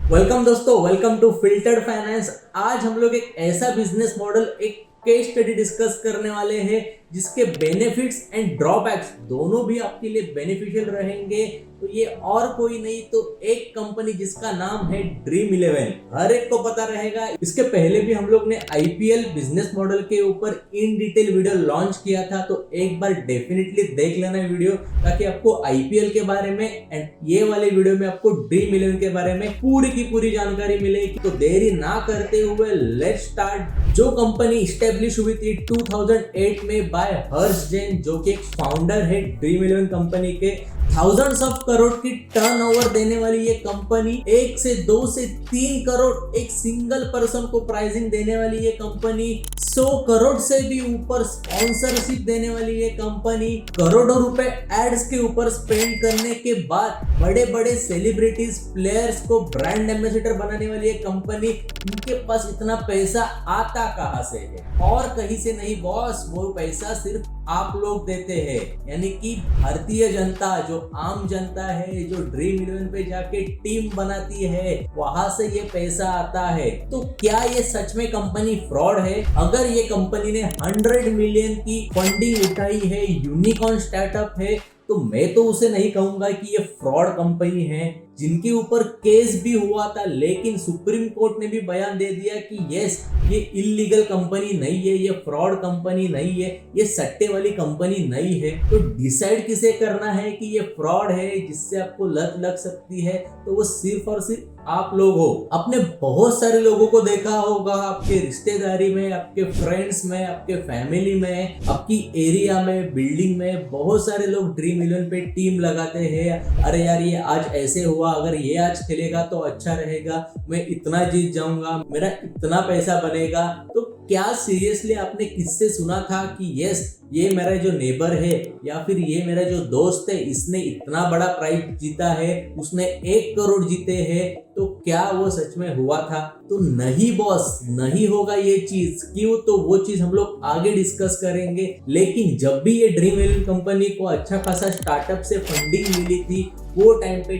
Welcome दोस्तों, welcome to filtered finance. आज हम लोग एक ऐसा बिजनेस मॉडल, एक केस स्टडी डिस्कस करने वाले हैं जिसके बेनिफिट्स एंड ड्रॉबैक्स दोनों भी आपके लिए बेनिफिशियल रहेंगे। तो ये और कोई नहीं तो एक कंपनी जिसका नाम है ड्रीम 11। हर एक को पता रहेगा। इसके पहले भी हम लोग ने आईपीएल बिजनेस मॉडल के ऊपर इन डिटेल वीडियो लॉन्च किया था, तो एक बार डेफिनेटली देख लेना वीडियो, ताकि आपको आईपीएल के बारे में एंड ये वाले वीडियो में आपको ड्रीम 11 के बारे में पूरी की पूरी जानकारी मिलेगी। तो देरी ना करते हुए लेट्स स्टार्ट। जो कंपनी स्टैब्लिश हुई थी 2008 में बाय हर्ष जैन, जो कि एक फाउंडर है ड्रीम 11 कंपनी के। थाउजेंड्स ऑफ करोड़ की टर्नओवर देने वाली ये कंपनी, 1 से 2 से 3 करोड़ एक सिंगल पर्सन को प्राइसिंग देने वाली ये कंपनी, 100 करोड़ से भी ऊपर स्पॉन्सरशिप देने वाली ये कंपनी, करोड़ों रुपए एड्स के ऊपर स्पेंड करने के बाद बड़े बड़े सेलिब्रिटीज प्लेयर्स को ब्रांड एम्बेसडर बनाने वाली ये कंपनी। इनके पास इतना पैसा आता कहां से है? और कहीं से नहीं बॉस, वो पैसा सिर्फ आप लोग देते हैं। यानी कि भारतीय जनता, जो आम जनता है, जो ड्रीम 11 पे जाके टीम बनाती है, वहां से ये पैसा आता है। तो क्या ये सच में कंपनी फ्रॉड है? अगर ये कंपनी ने 100 मिलियन की फंडिंग उठाई है, यूनिकॉर्न स्टार्टअप है, तो मैं तो उसे नहीं कहूंगा कि ये फ्रॉड कंपनी है। जिनके ऊपर केस भी हुआ था, लेकिन सुप्रीम कोर्ट ने भी बयान दे दिया कि यस, ये इलीगल कंपनी नहीं है, ये फ्रॉड कंपनी नहीं है, ये सट्टे वाली कंपनी नहीं है। तो डिसाइड किसे करना है कि ये फ्रॉड है, जिससे आपको लत लग सकती है, तो वो सिर्फ और सिर्फ आप लोग हो। आपने बहुत सारे लोगों को देखा होगा, आपके रिश्तेदारी में, आपके फ्रेंड्स में, आपके फैमिली में, आपकी एरिया में, बिल्डिंग में बहुत सारे लोग ड्रीम 11 पे टीम लगाते हैं। अरे यार, ये आज ऐसे हुआ, अगर ये आज खेलेगा तो अच्छा रहेगा, मैं इतना जीत जाऊंगा, मेरा इतना पैसा बनेगा। तो क्या सीरियसली आपने किससे सुना था कि यस, ये मेरा जो नेबर है या फिर ये मेरा जो दोस्त है, इसने इतना बड़ा प्राइज जीता है, उसने 1 करोड़ जीते हैं? तो क्या वो सच में हुआ था? तो नहीं बॉस, नहीं होगा ये चीज। क्यों? तो वो चीज हम लोग आगे डिस्कस करेंगे। लेकिन जब भी ये ड्रीम 11 कंपनी को अच्छा खासा स्टार्टअप से फंडिंग मिली थी, वो टाइम पे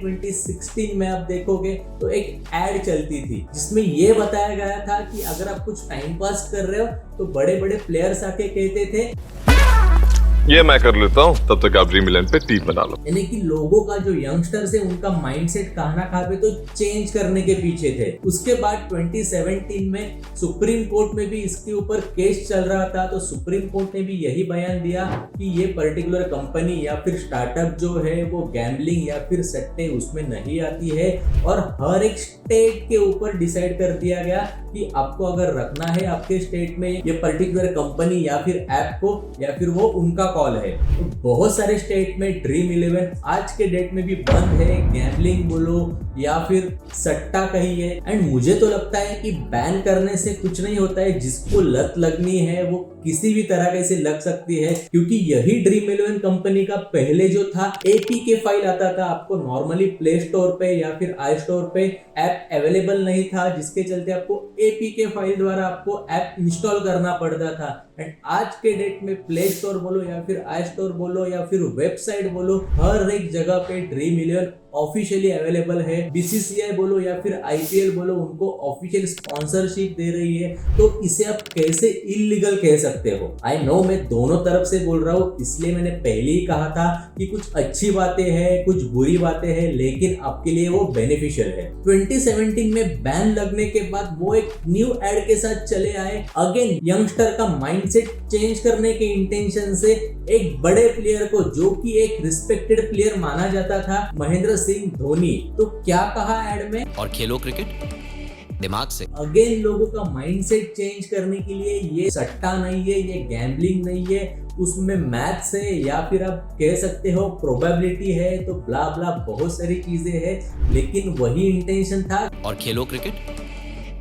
2016 में आप देखोगे तो एक एड चलती थी जिसमें ये बताया गया था कि अगर आप कुछ टाइम पास कर रहे हो तो बड़े बड़े प्लेयर्स आके कहते थे ये मैं कर लेता हूँ, तब तक आप ड्रीम 11 पे टीम बना लो। यानी कि लोगों का, जो यंगस्टर्स है, उनका माइंडसेट कहाँ ना कहाँ पे तो चेंज करने के पीछे थे। उसके बाद 2017 में सुप्रीम कोर्ट में भी इसके ऊपर केस चल रहा था, तो सुप्रीम कोर्ट ने भी यही बयान दिया कि ये पर्टिकुलर कंपनी या फिर स्टार्टअप जो है वो गैम्बलिंग या फिर सट्टे उसमें नहीं आती है। और हर एक स्टेट के ऊपर डिसाइड कर दिया गया कि आपको अगर रखना है आपके स्टेट में ये पर्टिकुलर कंपनी या फिर ऐप को, या फिर वो उनका कॉल है। तो बहुत सारे स्टेट में ड्रीम 11 आज के डेट में भी बंद है। गैम्बलिंग बोलो या फिर सट्टा कहिए। एंड मुझे तो लगता है कि बैन करने से कुछ नहीं होता है, जिसको लत लगनी है वो किसी भी तरह का इसे लग सकती है। क्योंकि यही ड्रीम 11 कंपनी का पहले जो था एपीके फाइल आता था, आपको नॉर्मली प्ले स्टोर पे या फिर आई स्टोर पे ऐप अवेलेबल नहीं था, जिसके चलते आपको एपीके फाइल द्वारा आपको ऐप इंस्टॉल करना पड़ता था। एंड आज के डेट में प्ले स्टोर बोलो या फिर आई स्टोर बोलो या फिर वेबसाइट बोलो, हर एक जगह पे ड्रीम 11 ऑफिशियली अवेलेबल है। बीसीसीआई बोलो या फिर आईपीएल बोलो, उनको ऑफिशियल स्पॉन्सरशिप दे रही है। तो इसे आप कैसे इलीगल कह सकते हो? आई नो, मैं दोनों तरफ से बोल रहा हूँ, इसलिए मैंने पहले ही कहा था कि कुछ अच्छी बातें हैं, कुछ बुरी बातें हैं, लेकिन आपके लिए वो बेनिफिशियल है। 2017 में बैन लगने के बाद वो एक न्यू एड के साथ चले आए। अगेन यंगस्टर का माइंडसेट चेंज करने के इंटेंशन से एक बड़े प्लेयर को, जो कि एक रिस्पेक्टेड प्लेयर माना जाता था, महेंद्र सिंह धोनी, तो क्या कहा एड में? और खेलो क्रिकेट दिमाग से। अगेन लोगों का माइंडसेट चेंज करने के लिए ये सट्टा नहीं है, ये गैम्बलिंग नहीं है, उसमें मैथ्स है या फिर आप कह सकते हो प्रोबेबिलिटी है, तो ब्ला ब्ला बहुत सारी चीजें हैं, लेकिन वही इंटेंशन था। और खेलो क्रिकेट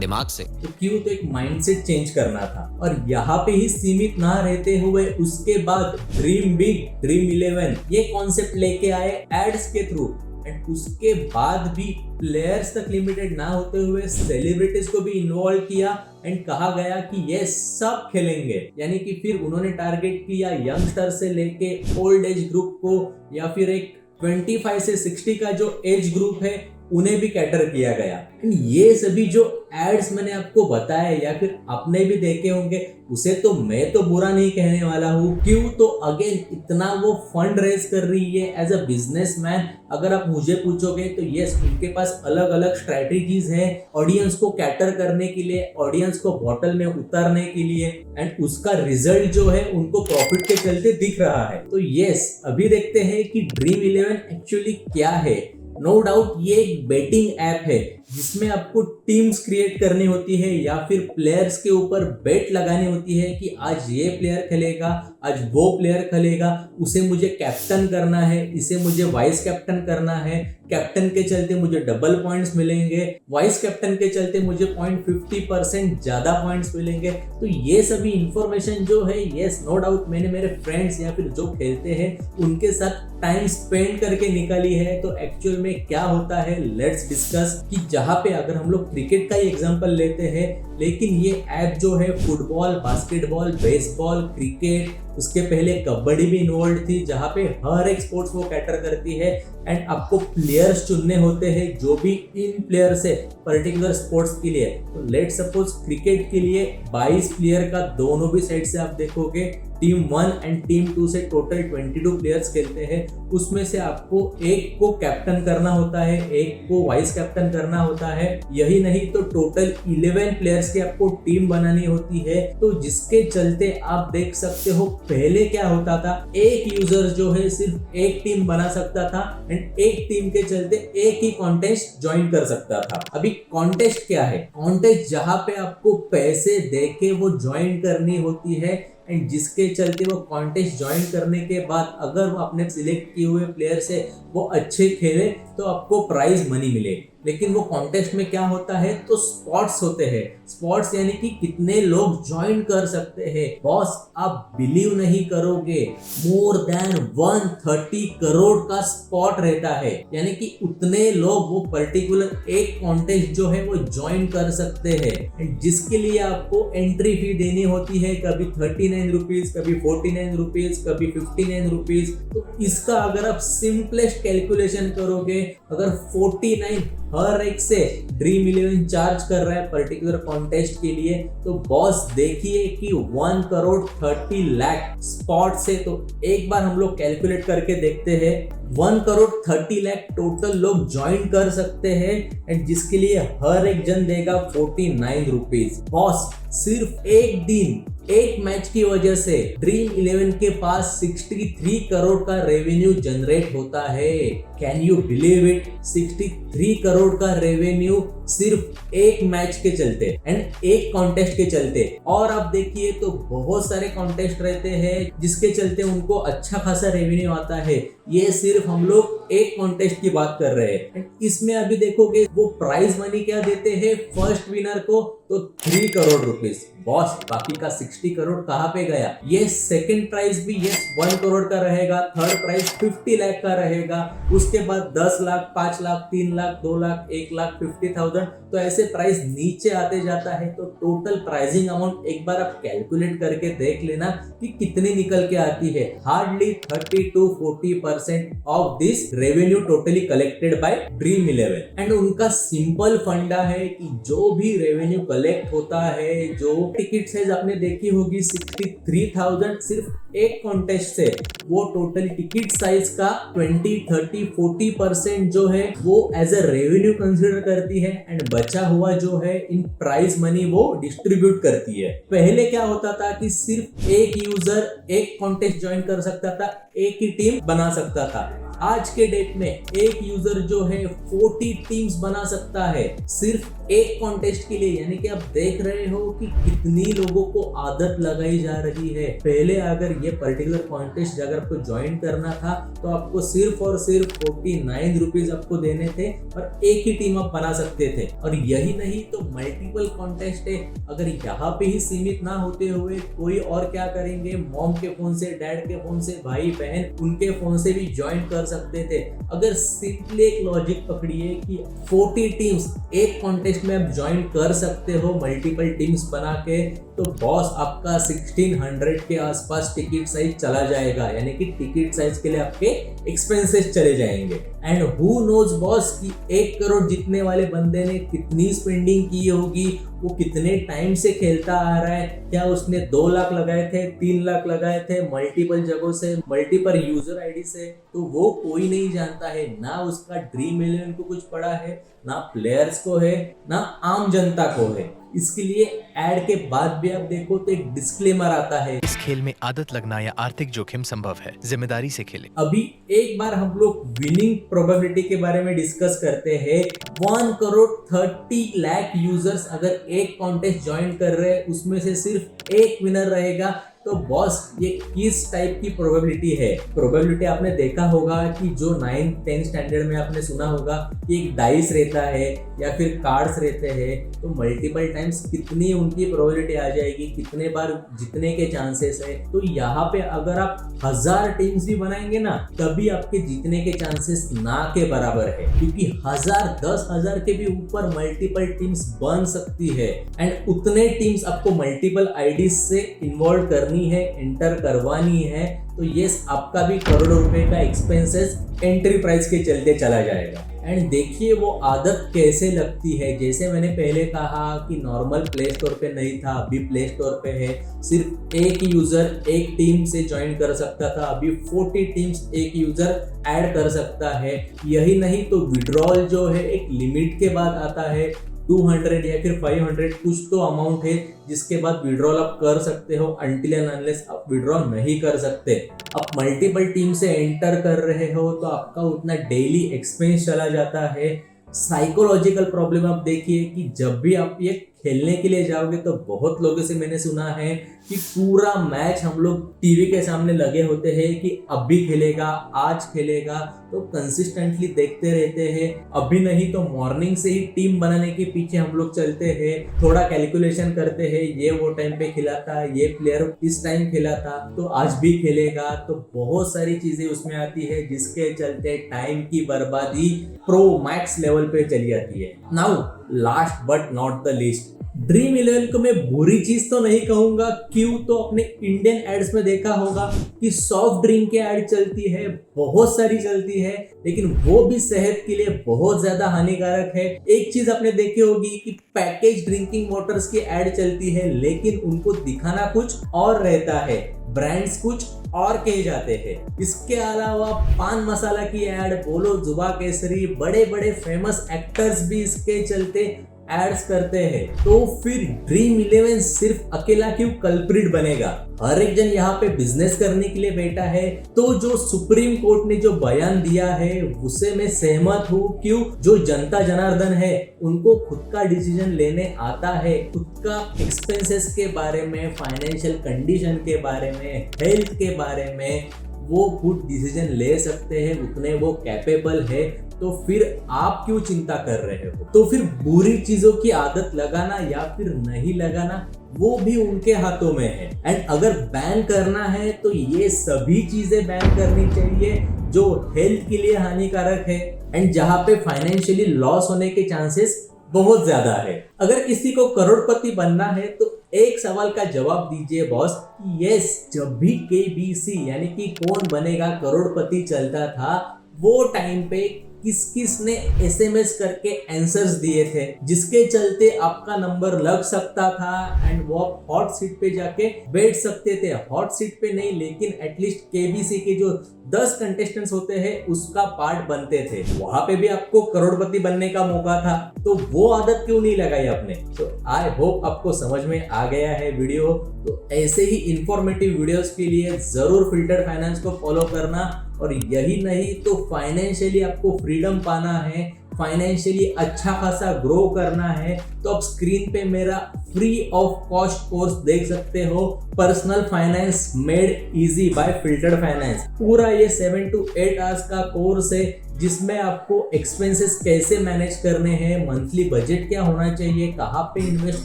दिमाग से। तो क्यों? तो एक माइंडसेट चेंज करना था। और यहाँ पे ही सीमित ना रहते हुए उसके बाद ड्रीम बिग, ड्रीम 11 ये कॉन्सेप्ट लेके आए एड्स के थ्रू। एंड उसके बाद भी प्लेयर्स तक लिमिटेड ना होते हुए सेलिब्रिटीज को भी इन्वॉल्व किया एंड कहा गया कि ये सब खेलेंगे। यानी कि फिर उन्होंने टारगेट किया यंगस्टर से लेके ओल्ड एज ग्रुप को, या फिर एक 25 से 60 का जो एज ग्रुप है उन्हें भी कैटर किया गया। एंड ये सभी जो एड्स मैंने आपको बताया या फिर आपने भी देखे होंगे, उसे तो मैं तो बुरा नहीं कहने वाला हूँ। क्यों? तो अगेन इतना वो फंड रेज कर रही है एज अ बिजनेसमैन। अगर आप मुझे पूछोगे तो यस, उनके पास अलग अलग स्ट्रैटेजीज है ऑडियंस को कैटर करने के लिए, ऑडियंस को बॉटल में उतारने के लिए, एंड उसका रिजल्ट जो है उनको प्रॉफिट के चलते दिख रहा है। तो यस, अभी देखते हैं कि ड्रीम 11 एक्चुअली क्या है। नो डाउट ये एक बेटिंग ऐप है जिसमें आपको टीम्स क्रिएट करनी होती है या फिर प्लेयर्स के ऊपर बेट लगानी होती है कि आज ये प्लेयर खेलेगा, आज वो प्लेयर खेलेगा, उसे मुझे कैप्टन करना है, इसे मुझे वाइस कैप्टन करना है, कैप्टन के चलते मुझे डबल पॉइंट्स मिलेंगे, वाइस कैप्टन के चलते मुझे 0.50% ज्यादा पॉइंट्स मिलेंगे। तो ये सभी इंफॉर्मेशन जो है, यस नो डाउट मैंने मेरे फ्रेंड्स या फिर जो खेलते हैं उनके साथ टाइम स्पेंड करके निकाली है। तो एक्चुअल में क्या होता है, लेट्स डिस्कस। कि जहाँ पे अगर हम लोग क्रिकेट का ही एग्जांपल लेते हैं, लेकिन ये ऐप जो है फुटबॉल, बास्केटबॉल, बेसबॉल, क्रिकेट, उसके पहले कबड्डी भी इन्वॉल्व थी, जहाँ पे हर एक स्पोर्ट्स वो कैटर करती है। एंड आपको प्लेयर्स चुनने होते हैं जो भी इन प्लेयर्स है पर्टिकुलर स्पोर्ट्स के लिए। तो लेट सपोज क्रिकेट के लिए 22 प्लेयर का दोनों भी साइड से आप देखोगे, टीम 1 एंड टीम 2 से टोटल 22 प्लेयर्स खेलते हैं। उसमें से आपको एक को कैप्टन करना होता है, एक को वाइस कैप्टन करना होता है। यही नहीं तो टोटल 11 प्लेयर्स की आपको टीम बनानी होती है। तो जिसके चलते आप देख सकते हो पहले क्या होता था, एक यूजर जो है सिर्फ एक टीम बना सकता था एंड एक टीम के चलते एक ही कॉन्टेस्ट ज्वाइन कर सकता था। अभी कॉन्टेस्ट क्या है? कॉन्टेस्ट जहां पे आपको पैसे देके वो ज्वाइन करनी होती है एंड जिसके चलते वो कॉन्टेस्ट ज्वाइन करने के बाद अगर वो अपने सिलेक्ट किए हुए प्लेयर से वो अच्छे खेले तो आपको प्राइज मनी मिले। लेकिन वो कॉन्टेस्ट में क्या होता है, तो स्पॉट्स होते हैं। स्पॉट्स यानी कि कितने लोग ज्वाइन कर सकते हैं। बॉस आप बिलीव नहीं करोगे, मोर देन 130 करोड़ का स्पॉट रहता है। यानी कि उतने लोग वो पर्टिकुलर एक कॉन्टेस्ट जो है वो ज्वाइन कर सकते हैं, जिसके लिए आपको एंट्री फी देनी होती है, कभी 39 रुपीज, कभी 49 रुपीज, कभी 59 रुपीज। तो इसका अगर आप सिंपलेस्ट कैलकुलेशन करोगे, अगर 49 हर एक से ड्रीम 11 चार्ज कर रहा है पर्टिकुलर कॉन्टेस्ट के लिए, तो बॉस देखिए कि 1 करोड़ 30 लाख स्पॉट से। तो एक बार हम लोग कैलकुलेट करके देखते हैं, 1 करोड़ 30 लाख टोटल लोग ज्वाइन कर सकते हैं एंड जिसके लिए हर एक जन देगा 49 रुपीज। बॉस सिर्फ एक दिन एक मैच की वजह से ड्रीम 11 के पास 63 करोड़ का रेवेन्यू जनरेट होता है। Can you believe it? 63 crore का रेवेन्यू सिर्फ एक मैच के चलते एंड एक कॉन्टेस्ट के चलते। और आप देखिए तो बहुत सारे कॉन्टेस्ट रहते हैं जिसके चलते उनको अच्छा खासा रेवेन्यू आता है। ये सिर्फ हम लोग एक कॉन्टेस्ट की बात कर रहे हैं। इसमें अभी देखोगे वो प्राइज मनी क्या देते हैं फर्स्ट विनर को, तो 3 करोड़ रुपीस। बॉस बाकी का 60 करोड़ कहाँ पे गया? ये सेकंड प्राइज भी ये 1 करोड़ का रहेगा, थर्ड प्राइज 50 लाख का रहेगा, उसके बाद 10 लाख, 5 लाख, 3 लाख, 2 लाख, 1 लाख 50,000। तो ऐसे प्राइस नीचे आते जाता है। तो टोटल प्राइसिंग अमाउंट एक बार आप कैलकुलेट करके देख लेना कि कितनी निकल के आती है। Hardly 30 to 40% of this revenue totally collected by dream 11। And उनका सिंपल फंडा है कि जो भी रेवेन्यू कलेक्ट होता है, जो टिकट साइज आपने देखी होगी 63,000 सिर्फ एक कॉन्टेस्ट से, वो टोटल टिकट साइज का 20, 30, 40% जो है वो एज अ रेवेन्यू कंसिडर करती है एंड बचा हुआ जो है इन प्राइज मनी वो डिस्ट्रीब्यूट करती है। पहले क्या होता था कि सिर्फ एक यूजर एक कॉन्टेस्ट ज्वाइन कर सकता था, एक ही टीम बना सकता था। आज के डेट में एक यूजर जो है 40 टीम्स बना सकता है सिर्फ एक कॉन्टेस्ट के लिए। यानी कि आप देख रहे हो कि कितनी लोगों को आदत लगाई जा रही है। पहले अगर ये पर्टिकुलर कॉन्टेस्ट अगर आपको ज्वाइन करना था तो आपको सिर्फ और सिर्फ 49 रुपीज आपको देने थे और एक ही टीम आप बना सकते थे। और यही नहीं तो मल्टीपल कॉन्टेस्ट है। अगर यहाँ पे ही सीमित ना होते हुए कोई और क्या करेंगे, मॉम के फोन से, डैड के फोन से, भाई बहन उनके फोन से भी ज्वाइन कर सकते थे। अगर सिंपली एक लॉजिक पकड़िए कि 40 टीम्स एक कॉन्टेस्ट में आप ज्वाइन कर सकते हो मल्टीपल टीम्स बना के, तो बॉस आपका 1600 के आसपास टिकट साइज चला जाएगा, यानी कि टिकट साइज के लिए आपके एक्सपेंसेस चले जाएंगे। एंड हु नोज बॉस कि 1 करोड़ जीतने वाले बंदे ने कितनी स्पेंडिंग की होगी, वो कितने टाइम से खेलता आ रहा है, क्या उसने 2 लाख लगाए थे, 3 लाख लगाए थे, मल्टीपल जगहों से, मल्टीपल यूजर आईडी से, तो वो कोई नहीं जानता है। ना उसका ड्रीम 11 को कुछ पड़ा है, ना प्लेयर्स को है, ना आम जनता को है। इसके लिए एड के बाद भी आप देखो तो एक डिस्क्लेमर आता है, इस खेल में आदत लगना या आर्थिक जोखिम संभव है, जिम्मेदारी से खेलें। अभी एक बार हम लोग विनिंग प्रोबेबिलिटी के बारे में डिस्कस करते हैं। 1 करोड़ 30 लाख यूजर्स अगर एक कॉन्टेस्ट ज्वाइन कर रहे हैं, उसमें से सिर्फ एक विनर रहेगा, तो बॉस ये किस टाइप की प्रोबेबिलिटी है? प्रोबेबिलिटी आपने देखा होगा कि जो 9th-10th स्टैंडर्ड में आपने सुना होगा कि एक डाइस रहता है या फिर कार्ड्स रहते हैं, तो मल्टीपल टाइम्स कितनी उनकी प्रोबेबिलिटी आ जाएगी, कितने बार जीतने के चांसेस है। तो यहाँ पे अगर आप 1000 टीम्स भी बनाएंगे ना, तभी आपके जीतने के चांसेस ना के बराबर है, क्योंकि 1000 10,000 के भी ऊपर मल्टीपल टीम्स बन सकती है। एंड उतने टीम्स आपको मल्टीपल आईडीज से इन्वॉल्व करनी है, एंटर करवानी है, तो ये आपका भी करोड़ों रुपए का एक्सपेंसेस एंट्री प्राइस के चलते चला जाएगा। एंड देखिए वो आदत कैसे लगती है। जैसे मैंने पहले कहा कि नॉर्मल प्ले स्टोर पे नहीं था, अभी प्ले स्टोर पे है। सिर्फ एक यूजर एक टीम से ज्वाइन कर सकता था, अभी 40 टीम्स एक यूजर ऐड कर सकता है। यही नहीं तो विड्रॉल जो है एक लिमिट के बाद आता है, 200 या फिर 500 कुछ तो अमाउंट है जिसके बाद विड्रॉल आप कर सकते हो, अनटिल एंड अनलेस आप विड्रॉल नहीं कर सकते। आप मल्टीपल टीम से एंटर कर रहे हो तो आपका उतना डेली एक्सपेंस चला जाता है। साइकोलॉजिकल प्रॉब्लम आप देखिए कि जब भी आप ये खेलने के लिए जाओगे तो बहुत लोगों से मैंने सुना है कि पूरा मैच हम लोग टीवी के सामने लगे होते हैं कि अभी खेलेगा, आज खेलेगा, तो कंसिस्टेंटली देखते रहते हैं। अभी नहीं तो मॉर्निंग से ही टीम बनाने के पीछे हम लोग चलते हैं, थोड़ा कैलकुलेशन करते हैं, ये वो टाइम पे खिला था, ये प्लेयर इस टाइम खेला था तो आज भी खेलेगा। तो बहुत सारी चीजें उसमें आती है जिसके चलते टाइम की बर्बादी प्रो मैक्स लेवल पे चली जाती है। Now last but not the least, dream 11 को मैं बुरी चीज तो नहीं कहूंगा, क्यों तो अपने इंडियन एड्स में देखा होगा कि सॉफ्ट ड्रिंक की एड चलती है, बहुत सारी चलती है, लेकिन वो भी सेहत के लिए बहुत ज्यादा हानिकारक है। एक चीज आपने देखी होगी कि पैकेज ड्रिंकिंग वाटर्स की एड चलती है, लेकिन उनको दिखाना कुछ और रहता है, ब्रांड्स कुछ और कहे जाते हैं। इसके अलावा पान मसाला की एड, बोलो जुबा केसरी, बड़े बड़े फेमस एक्टर्स भी इसके चलते एड्स करते हैं। तो फिर ड्रीम 11 सिर्फ अकेला क्यों कल्प्रिट बनेगा? हर एक जन यहाँ पे बिजनेस करने के लिए बैठा है। तो जो सुप्रीम कोर्ट ने जो बयान दिया है उससे मैं सहमत हूँ। क्यों? जो जनता जनार्दन है उनको खुद का डिसीजन लेने आता है, खुद का एक्सपेंसेस के बारे में, फाइनेंशियल कंडीशन के बारे में, हेल्थ के बारे में वो खुद डिसीजन ले सकते हैं, उतने वो कैपेबल है। तो फिर आप क्यों चिंता कर रहे हो? तो फिर बुरी चीजों की आदत लगाना या फिर नहीं लगाना वो भी उनके हाथों में है। एंड अगर बैन करना है तो ये सभी चीजें बैन करनी चाहिए जो हेल्थ के लिए हानिकारक है एंड जहां पे फाइनेंशियली लॉस होने के चांसेस बहुत ज्यादा है। अगर किसी को करोड़पति बनना है तो एक सवाल का जवाब दीजिए बॉस कि यस, जब भी KBC यानी कि कौन बनेगा करोड़पति चलता था, वो टाइम पे किस किस ने SMS करके आंसर्स दिए थे जिसके चलते आपका नंबर लग सकता था एंड वो आप हॉट सीट पे जाके बैठ सकते थे। हॉट सीट पे नहीं, लेकिन एटलीस्ट KBC के जो 10 कंटेस्टेंट्स होते हैं उसका पार्ट बनते थे, वहां पे भी आपको करोड़पति बनने का मौका था। तो वो आदत क्यों नहीं लगाई आपने? तो आई होप आपको समझ में आ गया है वीडियो। तो ऐसे ही इंफॉर्मेटिव वीडियोस के लिए जरूर फिल्टर्ड फाइनेंस को फॉलो करना, और यही नहीं तो फाइनेंशियली आपको फ्रीडम पाना है, फाइनेंशियली अच्छा खासा ग्रो करना है, तो आप स्क्रीन पे मेरा फ्री ऑफ कॉस्ट कोर्स देख सकते हो, personal finance made easy by filtered finance. पूरा ये 7 to 8 आवर्स का कोर्स है जिसमें आपको एक्सपेंसेस कैसे मैनेज करने हैं, मंथली बजट क्या होना चाहिए, कहाँ पे इन्वेस्ट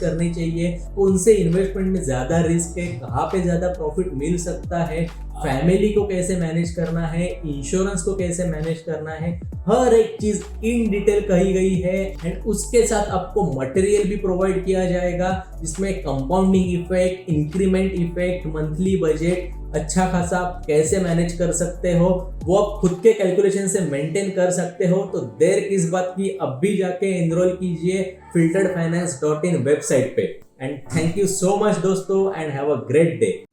करनी चाहिए, कौन से इन्वेस्टमेंट में ज्यादा रिस्क है, कहाँ पे ज्यादा प्रॉफिट मिल सकता है, फैमिली को कैसे मैनेज करना है, इंश्योरेंस को कैसे मैनेज करना है, हर एक चीज इन डिटेल कही गई है। एंड उसके साथ आपको मटेरियल भी प्रोवाइड किया जाएगा जिसमें compounding effect, increment effect, monthly budget अच्छा खासा आप कैसे मैनेज कर सकते हो, वो आप खुद के कैलकुलेशन से मेंटेन कर सकते हो। तो देर किस बात की, अब भी जाके एनरोल कीजिए filteredfinance.in वेबसाइट पे। And thank you so much दोस्तों, and have a great day.